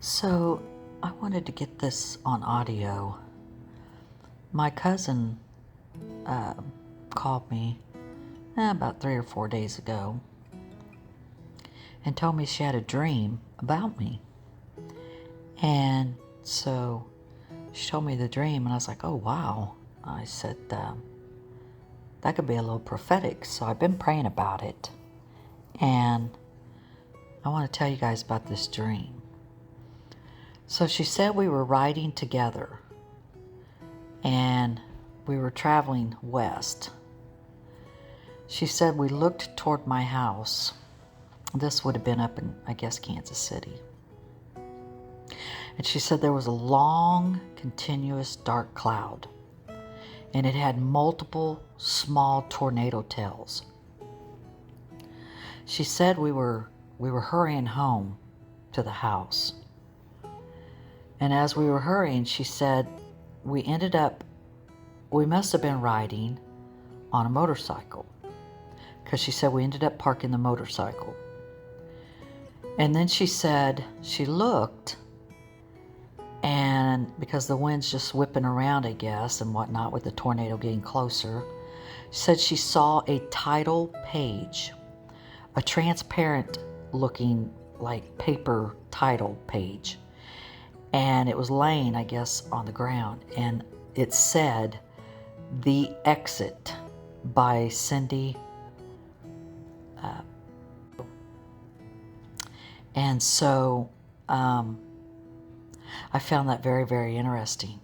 So, I wanted to get this on audio. My cousin uh, called me about 3 or 4 days ago and told me she had a dream about me. And so she told me the dream, and I was like, oh, wow. I said, that could be a little prophetic. So I've been praying about it. And I want to tell you guys about this dream. So she said we were riding together and we were traveling west. She said we looked toward my house. This would have been up in, I guess, Kansas City. And she said there was a long, continuous dark cloud, and it had multiple small tornado tails. She said we were hurrying home to the house. And as we were hurrying, she said we must have been riding on a motorcycle, because she said we ended up parking the motorcycle. And then she said she looked, and because the wind's just whipping around, I guess, and whatnot, with the tornado getting closer, she said she saw a title page, a transparent looking like paper title page. And it was laying, I guess, on the ground. And it said, "The Exit" by Cindy. And so I found that very, very interesting.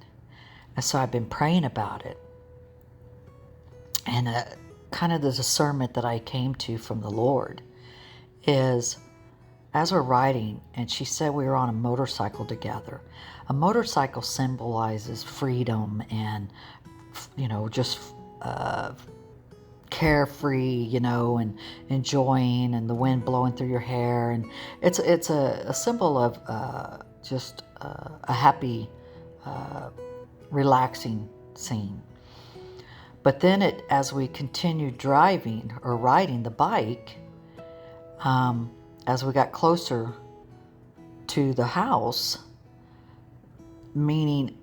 And so I've been praying about it. And kind of the discernment that I came to from the Lord is, as we're riding, and she said we were on a motorcycle together. A motorcycle symbolizes freedom and, just carefree, and enjoying, and the wind blowing through your hair. And it's a symbol of just a happy, relaxing scene. But then as we continued driving or riding the bike, as we got closer to the house, meaning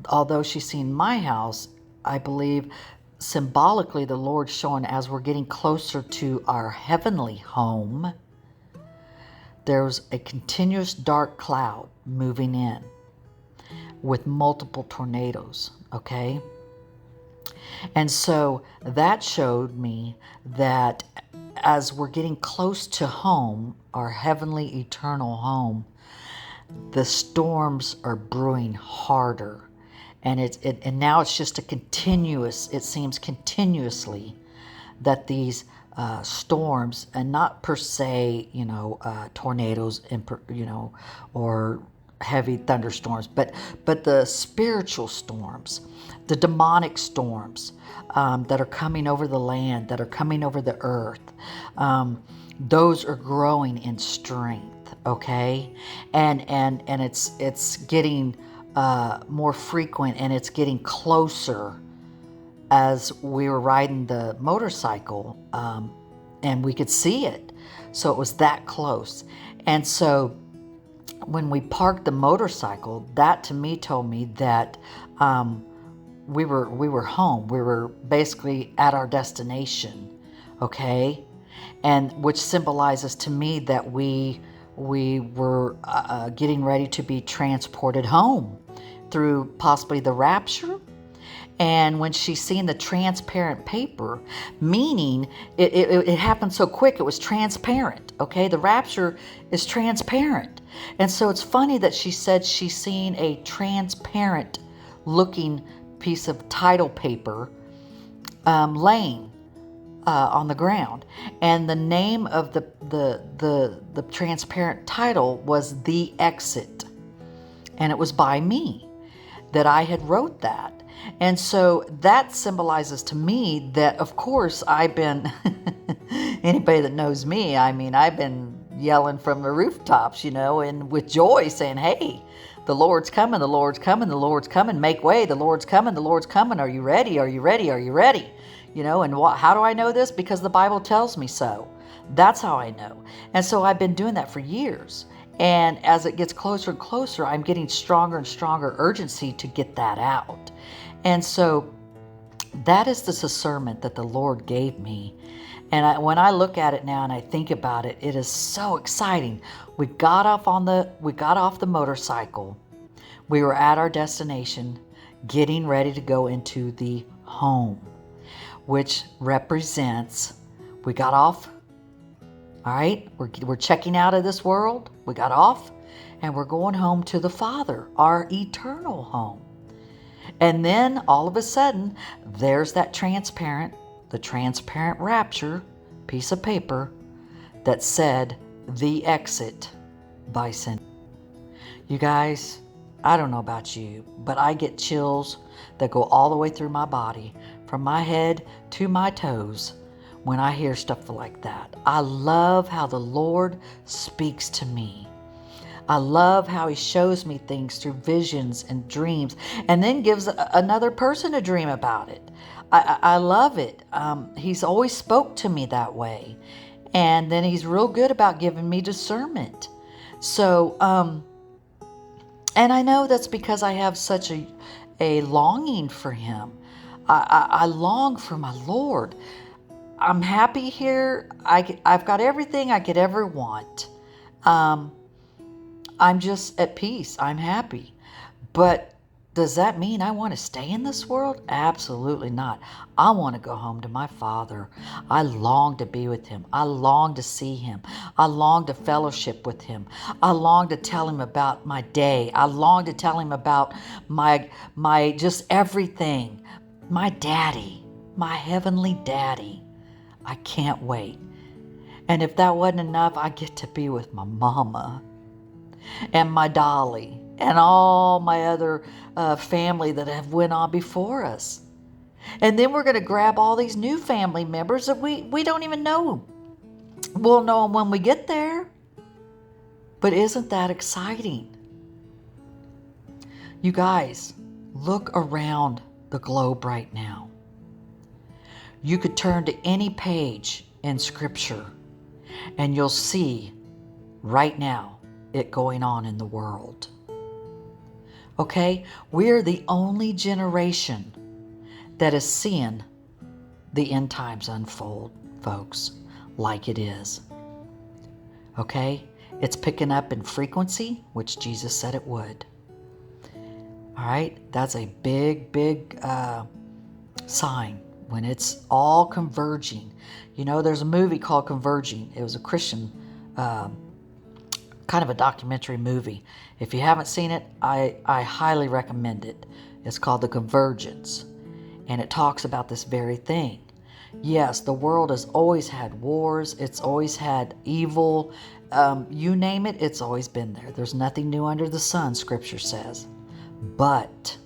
although she's seen my house, I believe symbolically the Lord's showing as we're getting closer to our heavenly home, there's a continuous dark cloud moving in with multiple tornadoes, okay? And so that showed me that as we're getting close to home, our heavenly eternal home, the storms are brewing harder. And and now it's just it seems continuously that these storms, and not per se, tornadoes, or heavy thunderstorms, but the spiritual storms, the demonic storms that are coming over the land, that are coming over the earth, those are growing in strength, okay? And it's getting more frequent, and it's getting closer as we were riding the motorcycle, and we could see it. So it was that close. And so when we parked the motorcycle, that to me told me that we were home. We were basically at our destination, okay? And which symbolizes to me that we were getting ready to be transported home through possibly the rapture. And when she's seen the transparent paper, meaning it happened so quick, it was transparent, okay? The rapture is transparent. And so it's funny that she said she's seen a transparent looking piece of title paper laying on the ground. And the name of the transparent title was "The Exit." And it was by me that I had wrote that. And so that symbolizes to me that, of course, I've been, anybody that knows me, I've been yelling from the rooftops, and with joy saying, hey, the Lord's coming, the Lord's coming, the Lord's coming, make way, the Lord's coming, the Lord's coming, are you ready, are you ready, are you ready? And how do I know this? Because the Bible tells me so. That's how I know. And so I've been doing that for years. And as it gets closer and closer, I'm getting stronger and stronger urgency to get that out. And so that is the discernment that the Lord gave me. And when I look at it now and I think about it, it is so exciting. We got off the motorcycle. We were at our destination, getting ready to go into the home, which represents we got off. All right, we're checking out of this world. We got off, and we're going home to the Father, our eternal home. And then all of a sudden, there's the transparent rapture piece of paper that said the exit by sin. You guys, I don't know about you, but I get chills that go all the way through my body, from my head to my toes, when I hear stuff like that. I love how the Lord speaks to me. I love how He shows me things through visions and dreams, and then gives another person a dream about it. I love it. He's always spoke to me that way. And then He's real good about giving me discernment. So, and I know that's because I have such a longing for Him. I long for my Lord. I'm happy here. I've got everything I could ever want. I'm just at peace. I'm happy. But does that mean I want to stay in this world? Absolutely not. I want to go home to my Father. I long to be with Him. I long to see Him. I long to fellowship with Him. I long to tell Him about my day. I long to tell Him about my just everything. My daddy, my heavenly daddy. I can't wait. And if that wasn't enough, I get to be with my mama and my dolly and all my other family that have went on before us. And then we're going to grab all these new family members that we don't even know. We'll know them when we get there. But isn't that exciting? You guys, look around the globe right now. You could turn to any page in Scripture and you'll see right now it going on in the world. Okay? We're the only generation that is seeing the end times unfold, folks, like it is. Okay? It's picking up in frequency, which Jesus said it would. All right? That's a big, big sign. When it's all converging. You know, there's a movie called Converging. It was a Christian, kind of a documentary movie. If you haven't seen it, I highly recommend it. It's called The Convergence. And it talks about this very thing. Yes, the world has always had wars. It's always had evil. You name it, it's always been there. There's nothing new under the sun, Scripture says. But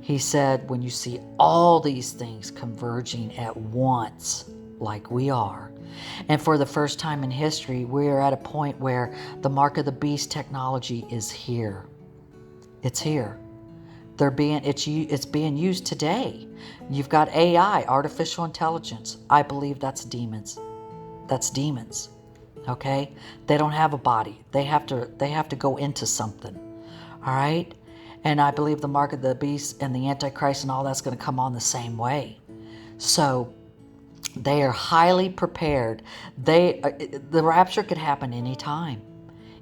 He said, when you see all these things converging at once, like we are, and for the first time in history, we are at a point where the mark of the beast technology is here. It's here. It's being used today. You've got AI, artificial intelligence. I believe that's demons. That's demons. Okay? They don't have a body. They have to go into something. All right? And I believe the mark of the beast and the Antichrist and all that's going to come on the same way. So they are highly prepared. The rapture could happen anytime.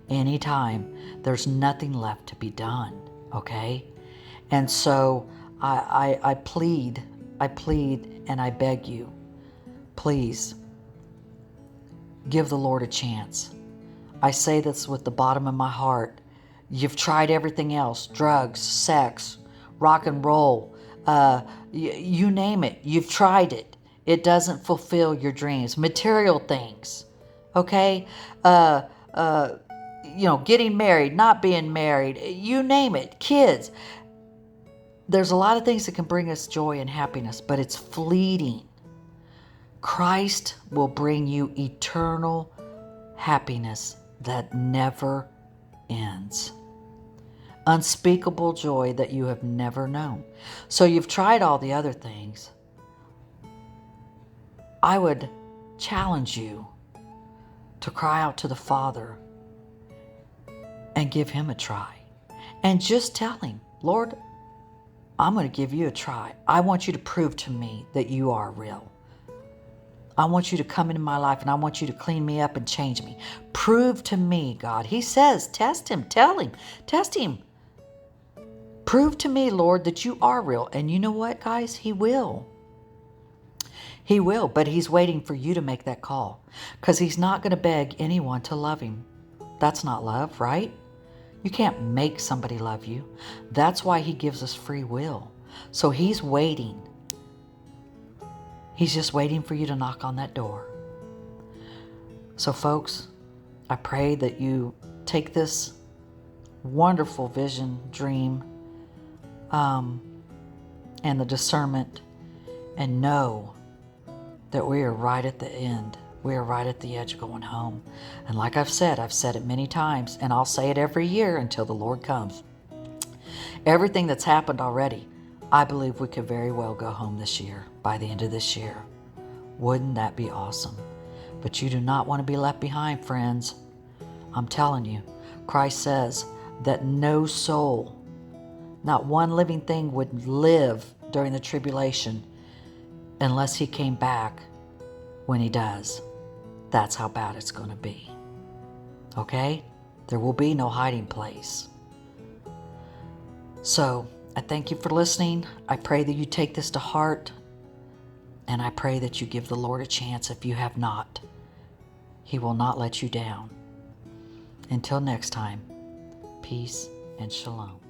Anytime. There's nothing left to be done. Okay? And so I plead and I beg you, please give the Lord a chance. I say this with the bottom of my heart. You've tried everything else, drugs, sex, rock and roll, you name it. You've tried it. It doesn't fulfill your dreams. Material things, okay? Getting married, not being married, you name it, kids. There's a lot of things that can bring us joy and happiness, but it's fleeting. Christ will bring you eternal happiness that never ends. Unspeakable joy that you have never known. So you've tried all the other things. I would challenge you to cry out to the Father and give him a try. And just tell him, Lord, I'm going to give you a try. I want you to prove to me that you are real. I want you to come into my life and I want you to clean me up and change me. Prove to me, God. He says, test him, tell him, test him. Prove to me, Lord, that you are real. And you know what, guys? He will. He will, but he's waiting for you to make that call because he's not going to beg anyone to love him. That's not love, right? You can't make somebody love you. That's why he gives us free will. So he's waiting. He's just waiting for you to knock on that door. So folks, I pray that you take this wonderful vision, dream, and the discernment and know that we are right at the end. We are right at the edge going home. And like I've said it many times, and I'll say it every year until the Lord comes. Everything that's happened already, I believe we could very well go home this year, by the end of this year. Wouldn't that be awesome? But you do not want to be left behind, friends. I'm telling you, Christ says that no soul, not one living thing would live during the tribulation unless he came back when he does. That's how bad it's going to be. Okay? There will be no hiding place. So, I thank you for listening. I pray that you take this to heart. And I pray that you give the Lord a chance if you have not. He will not let you down. Until next time, peace and shalom.